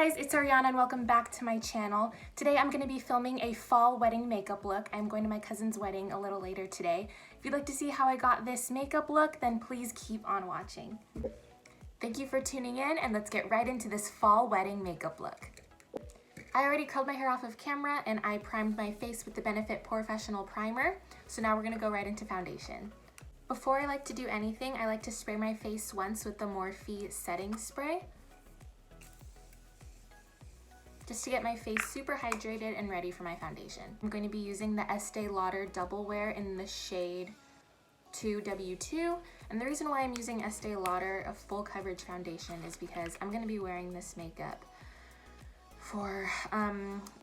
guys, it's Ariana and welcome back to my channel. Today I'm going to be filming a fall wedding makeup look. I'm going to my cousin's wedding a little later today. If you'd like to see how I got this makeup look, then please keep on watching. Thank you for tuning in and let's get right into this fall wedding makeup look. I already curled my hair off of camera and I primed my face with the Benefit Professional Primer. So now we're going to go right into foundation. Before I like to do anything, I like to spray my face once with the Morphe setting spray, just to get my face super hydrated and ready for my foundation. I'm going to be using the Estee Lauder Double Wear in the shade 2W2, and the reason why I'm using Estee Lauder, a full coverage foundation, is because I'm going to be wearing this makeup for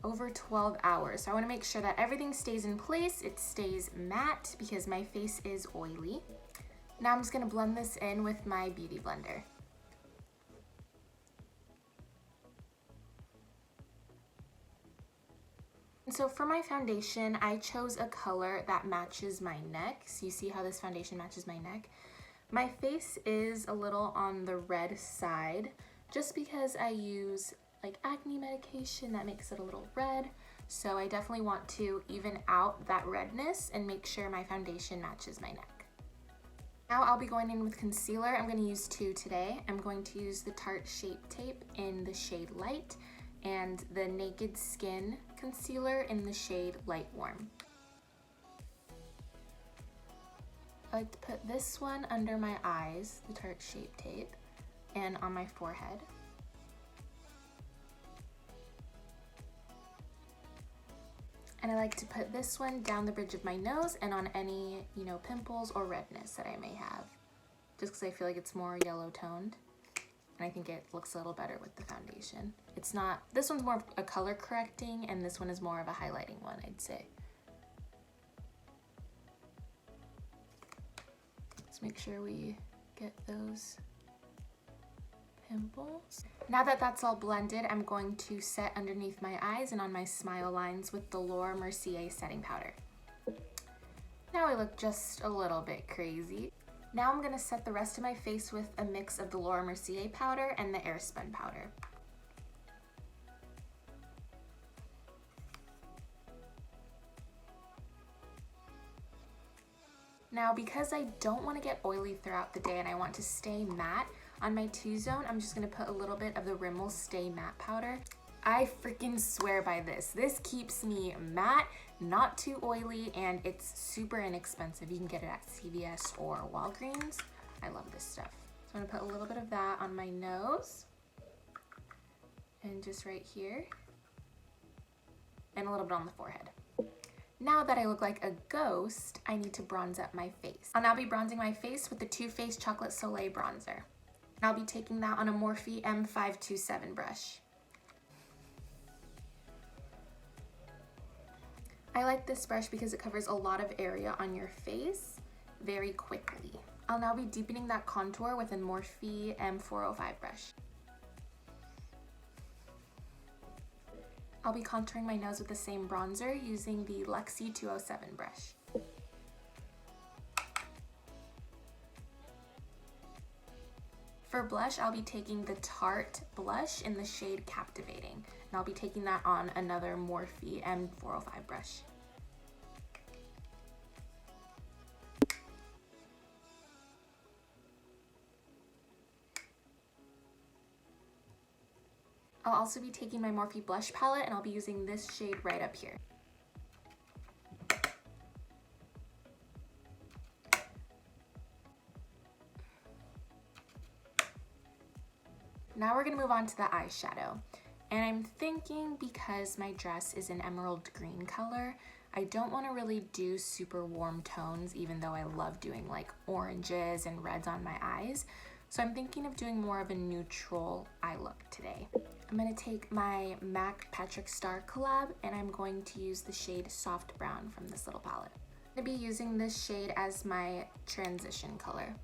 over 12 hours. So I want to make sure that everything stays in place, it stays matte, because my face is oily. Now I'm just going to blend this in with my Beauty Blender. So for my foundation, I chose a color that matches my neck. So you see how this foundation matches my neck. My face is a little on the red side, just because I use like acne medication that makes it a little red. So I definitely want to even out that redness and make sure my foundation matches my neck. Now I'll be going in with concealer. I'm going to use two today. I'm going to use the Tarte Shape Tape in the shade Light and the Naked Skin concealer in the shade Light Warm. I like to put this one under my eyes, the Tarte Shape Tape, and on my forehead. And I like to put this one down the bridge of my nose and on any, pimples or redness that I may have, just because I feel like it's more yellow toned. And I think it looks a little better with the foundation. This one's more of a color correcting and this one is more of a highlighting one, I'd say. Let's make sure we get those pimples. Now that that's all blended, I'm going to set underneath my eyes and on my smile lines with the Laura Mercier setting powder. Now I look just a little bit crazy. Now I'm going to set the rest of my face with a mix of the Laura Mercier powder and the Airspun powder. Now because I don't want to get oily throughout the day and I want to stay matte, on my T-zone I'm just going to put a little bit of the Rimmel Stay Matte powder. I freaking swear by this. This keeps me matte, not too oily, and it's super inexpensive. You can get it at CVS or Walgreens. I love this stuff. So I'm gonna put a little bit of that on my nose and just right here, and a little bit on the forehead. Now that I look like a ghost, I need to bronze up my face. I'll now be bronzing my face with the Too Faced Chocolate Soleil bronzer. And I'll be taking that on a Morphe M527 brush. I like this brush because it covers a lot of area on your face very quickly. I'll now be deepening that contour with a Morphe M405 brush. I'll be contouring my nose with the same bronzer using the Luxie 207 brush. For blush, I'll be taking the Tarte blush in the shade Captivating, and I'll be taking that on another Morphe M405 brush. I'll also be taking my Morphe blush palette and I'll be using this shade right up here. Now we're gonna move on to the eyeshadow. And I'm thinking, because my dress is an emerald green color, I don't wanna really do super warm tones, even though I love doing like oranges and reds on my eyes. So I'm thinking of doing more of a neutral eye look today. I'm gonna take my MAC Patrick Star collab and I'm going to use the shade Soft Brown from this little palette. I'm gonna be using this shade as my transition color.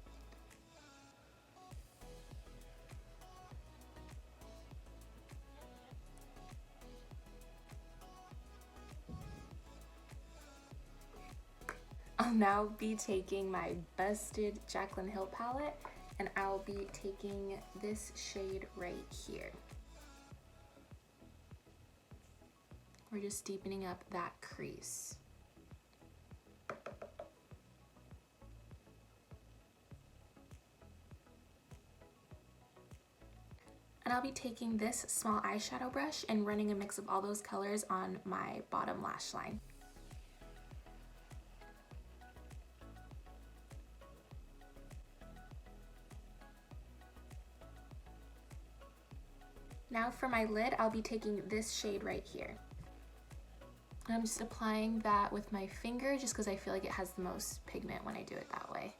I'll now be taking my Busted Jaclyn Hill palette and I'll be taking this shade right here. we're just deepening up that crease. And I'll be taking this small eyeshadow brush and running a mix of all those colors on my bottom lash line. Now for my lid, I'll be taking this shade right here. I'm just applying that with my finger just because I feel like it has the most pigment when I do it that way.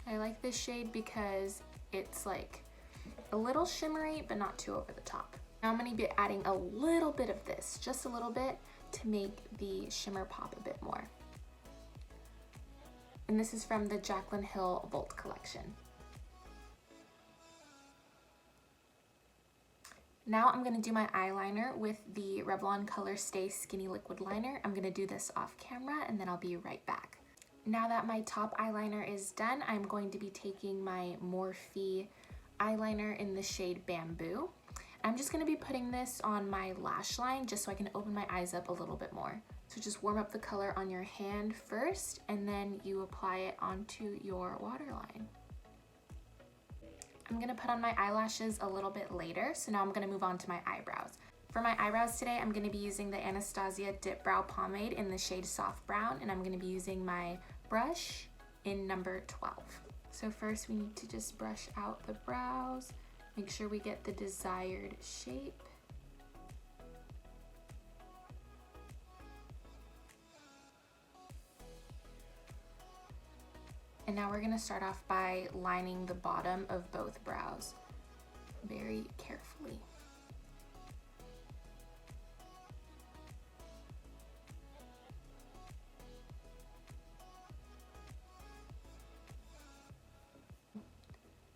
I like this shade because it's like a little shimmery but not too over the top. Now I'm going to be adding a little bit of this, just a little bit, to make the shimmer pop a bit more. And this is from the Jaclyn Hill Bolt collection. Now I'm going to do my eyeliner with the Revlon Color Stay Skinny Liquid Liner. I'm going to do this off camera and then I'll be right back. Now that my top eyeliner is done, I'm going to be taking my Morphe eyeliner in the shade Bamboo. I'm just going to be putting this on my lash line just so I can open my eyes up a little bit more. So just warm up the color on your hand first and then you apply it onto your waterline. I'm gonna put on my eyelashes a little bit later, so now I'm gonna move on to my eyebrows. For my eyebrows today, I'm gonna be using the Anastasia Dip Brow Pomade in the shade Soft Brown, and I'm gonna be using my brush in number 12. So first we need to just brush out the brows, make sure we get the desired shape. And now we're gonna start off by lining the bottom of both brows very carefully.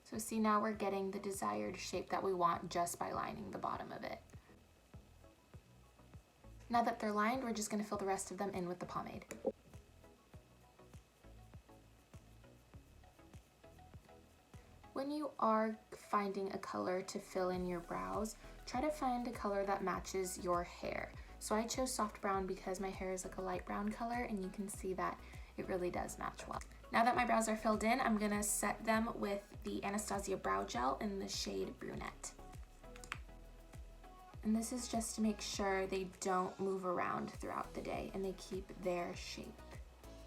So see, now we're getting the desired shape that we want just by lining the bottom of it. Now that they're lined, we're just gonna fill the rest of them in with the pomade. When you are finding a color to fill in your brows, try to find a color that matches your hair. So I chose soft brown because my hair is like a light brown color and you can see that it really does match well. Now that my brows are filled in, I'm gonna set them with the Anastasia Brow Gel in the shade Brunette. And this is just to make sure they don't move around throughout the day and they keep their shape.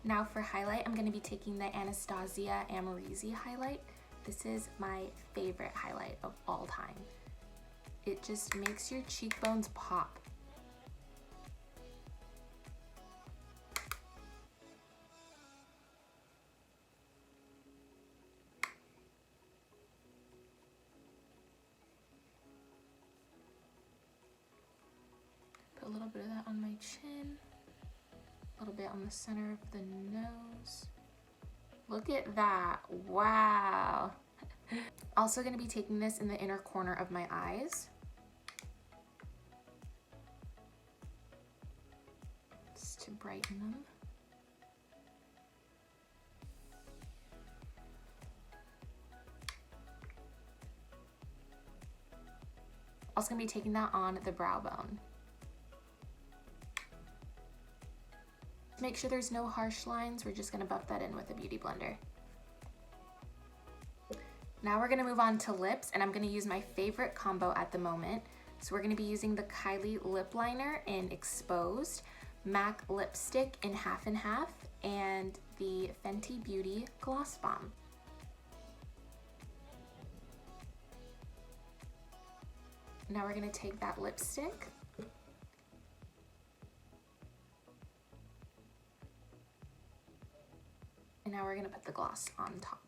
Now for highlight, I'm gonna be taking the Anastasia Amrezy highlight. This is my favorite highlight of all time. It just makes your cheekbones pop. Put a little bit of that on my chin, a little bit on the center of the nose. Look at that, wow. Also gonna be taking this in the inner corner of my eyes. Just to brighten them. Also gonna be taking that on the brow bone. Make sure there's no harsh lines. We're just gonna buff that in with a beauty blender. Now we're gonna move on to lips, and I'm gonna use my favorite combo at the moment. So we're gonna be using the Kylie lip liner in Exposed, MAC lipstick in Half and Half, and the Fenty Beauty Gloss Bomb. Now we're gonna take that lipstick and now we're gonna put the gloss on top.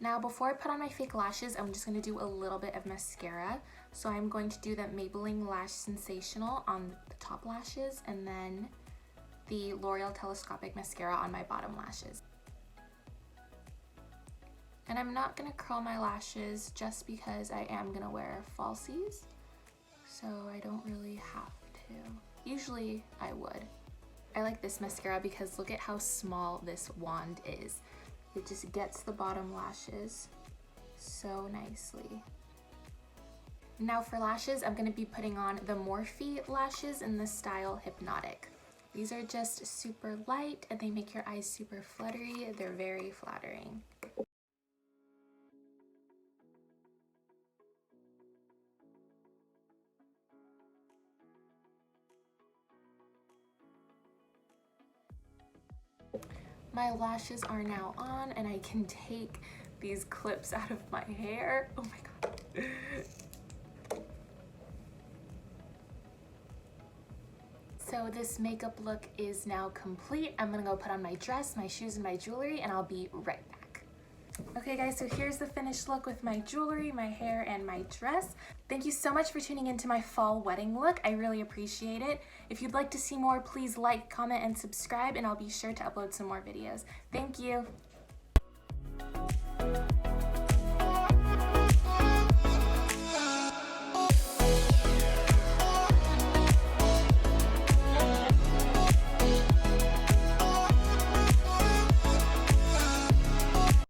Now before I put on my fake lashes, I'm just gonna do a little bit of mascara. So I'm going to do the Maybelline Lash Sensational on the top lashes and then the L'Oreal Telescopic Mascara on my bottom lashes. And I'm not gonna curl my lashes just because I am gonna wear falsies, so I don't really have to. Usually I would. I like this mascara because look at how small this wand is. It just gets the bottom lashes so nicely. Now for lashes, I'm going to be putting on the Morphe lashes in the style Hypnotic. These are just super light and they make your eyes super fluttery. They're very flattering. My lashes are now on and I can take these clips out of my hair. Oh my god. So this makeup look is now complete. I'm gonna go put on my dress, my shoes, and my jewelry, and I'll be right back. Okay guys, so here's the finished look with my jewelry, my hair, and my dress. Thank you so much for tuning into my fall wedding look. I really appreciate it. If you'd like to see more, please like, comment, and subscribe, and I'll be sure to upload some more videos. Thank you.